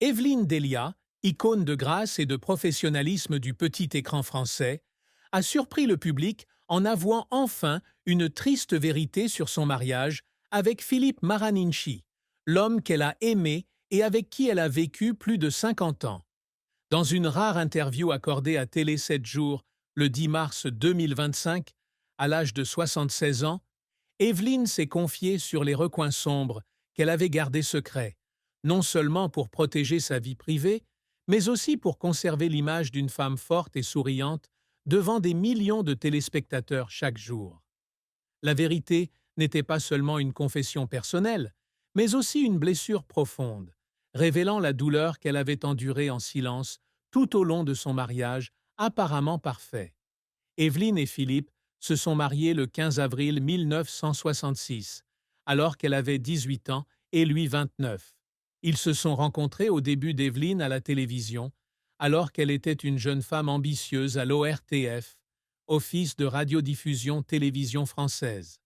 Evelyne Delia, icône de grâce et de professionnalisme du petit écran français, a surpris le public en avouant enfin une triste vérité sur son mariage avec Philippe Maraninchi, l'homme qu'elle a aimé et avec qui elle a vécu plus de 50 ans. Dans une rare interview accordée à Télé 7 jours le 10 mars 2025, à l'âge de 76 ans, Evelyne s'est confiée sur les recoins sombres qu'elle avait gardés secrets, non seulement pour protéger sa vie privée, mais aussi pour conserver l'image d'une femme forte et souriante devant des millions de téléspectateurs chaque jour. La vérité n'était pas seulement une confession personnelle, mais aussi une blessure profonde, révélant la douleur qu'elle avait endurée en silence tout au long de son mariage apparemment parfait. Evelyne et Philippe se sont mariés le 15 avril 1966, alors qu'elle avait 18 ans et lui 29. Ils se sont rencontrés au début d'Evelyne à la télévision, alors qu'elle était une jeune femme ambitieuse à l'ORTF, Office de radiodiffusion télévision française.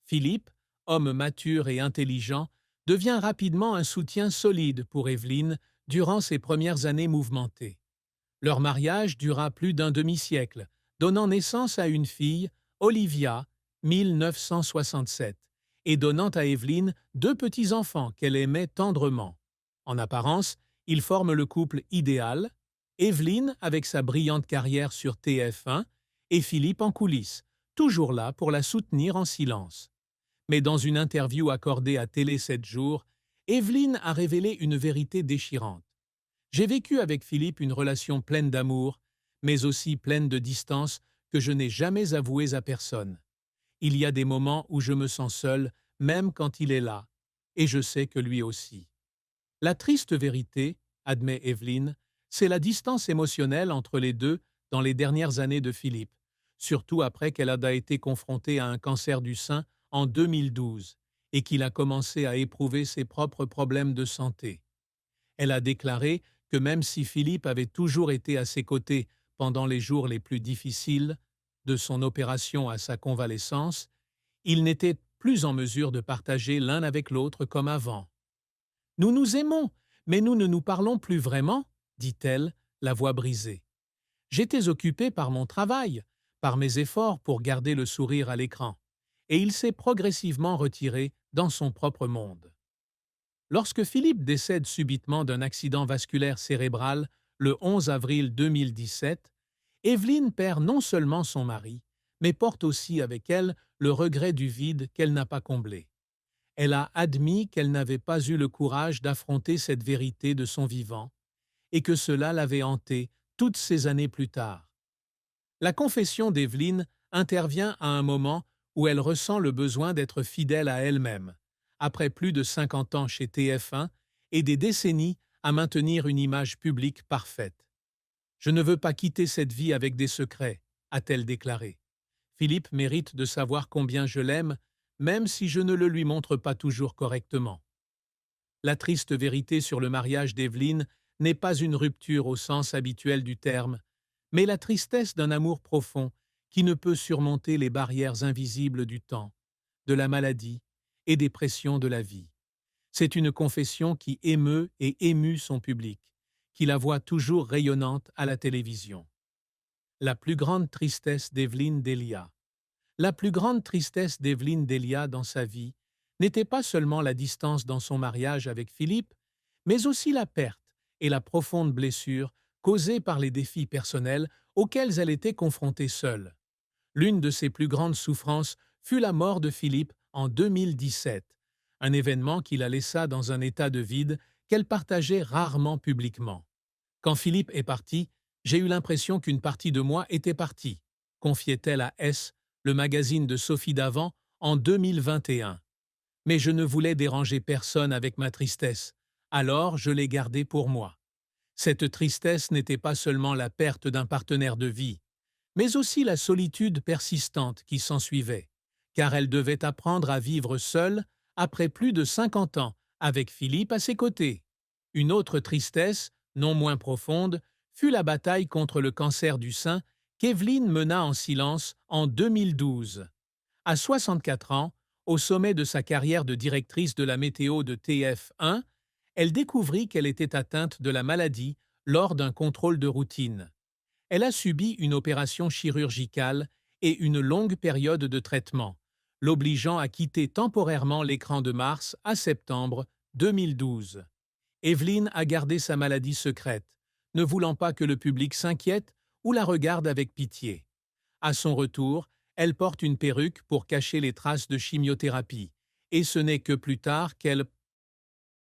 Philippe, homme mature et intelligent, devient rapidement un soutien solide pour Evelyne durant ses premières années mouvementées. Leur mariage dura plus d'un demi-siècle, donnant naissance à une fille, Olivia, 1967, et donnant à Evelyne deux petits-enfants qu'elle aimait tendrement. En apparence, ils forment le couple idéal, Evelyne avec sa brillante carrière sur TF1 et Philippe en coulisses, toujours là pour la soutenir en silence. Mais dans une interview accordée à Télé 7 jours, Evelyne a révélé une vérité déchirante. J'ai vécu avec Philippe une relation pleine d'amour, mais aussi pleine de distance que je n'ai jamais avouée à personne. Il y a des moments où je me sens seule, même quand il est là, et je sais que lui aussi. La triste vérité, admet Evelyne, c'est la distance émotionnelle entre les deux dans les dernières années de Philippe, surtout après qu'elle a été confrontée à un cancer du sein en 2012 et qu'il a commencé à éprouver ses propres problèmes de santé. Elle a déclaré que même si Philippe avait toujours été à ses côtés pendant les jours les plus difficiles, de son opération à sa convalescence, ils n'étaient plus en mesure de partager l'un avec l'autre comme avant. « Nous nous aimons, mais nous ne nous parlons plus vraiment, » dit-elle, la voix brisée. « J'étais occupée par mon travail, par mes efforts pour garder le sourire à l'écran, et il s'est progressivement retiré dans son propre monde. » Lorsque Philippe décède subitement d'un accident vasculaire cérébral le 11 avril 2017, Evelyne perd non seulement son mari, mais porte aussi avec elle le regret du vide qu'elle n'a pas comblé. Elle a admis qu'elle n'avait pas eu le courage d'affronter cette vérité de son vivant et que cela l'avait hantée toutes ces années plus tard. La confession d'Evelyne intervient à un moment où elle ressent le besoin d'être fidèle à elle-même, après plus de 50 ans chez TF1 et des décennies à maintenir une image publique parfaite. « Je ne veux pas quitter cette vie avec des secrets », a-t-elle déclaré. « Philippe mérite de savoir combien je l'aime, même si je ne le lui montre pas toujours correctement. » La triste vérité sur le mariage d'Evelyne n'est pas une rupture au sens habituel du terme, mais la tristesse d'un amour profond qui ne peut surmonter les barrières invisibles du temps, de la maladie et des pressions de la vie. C'est une confession qui émeut et émue son public, qui la voit toujours rayonnante à la télévision. La plus grande tristesse d'Evelyne Delia. La plus grande tristesse d'Evelyne Delia dans sa vie n'était pas seulement la distance dans son mariage avec Philippe, mais aussi la perte et la profonde blessure causée par les défis personnels auxquels elle était confrontée seule. L'une de ses plus grandes souffrances fut la mort de Philippe en 2017, un événement qui la laissa dans un état de vide qu'elle partageait rarement publiquement. « Quand Philippe est parti, j'ai eu l'impression qu'une partie de moi était partie », confiait-elle à S, le magazine de Sophie Davant, en 2021. « Mais je ne voulais déranger personne avec ma tristesse, alors je l'ai gardée pour moi. » Cette tristesse n'était pas seulement la perte d'un partenaire de vie, mais aussi la solitude persistante qui s'ensuivait, car elle devait apprendre à vivre seule après plus de 50 ans, avec Philippe à ses côtés. Une autre tristesse, non moins profonde, fut la bataille contre le cancer du sein qu'Evelyne mena en silence en 2012. À 64 ans, au sommet de sa carrière de directrice de la météo de TF1, Elle découvrit qu'elle était atteinte de la maladie lors d'un contrôle de routine. Elle a subi une opération chirurgicale et une longue période de traitement, l'obligeant à quitter temporairement l'écran de mars à septembre 2012. Evelyn a gardé sa maladie secrète, ne voulant pas que le public s'inquiète ou la regarde avec pitié. À son retour, elle porte une perruque pour cacher les traces de chimiothérapie, et ce n'est que plus tard qu'elle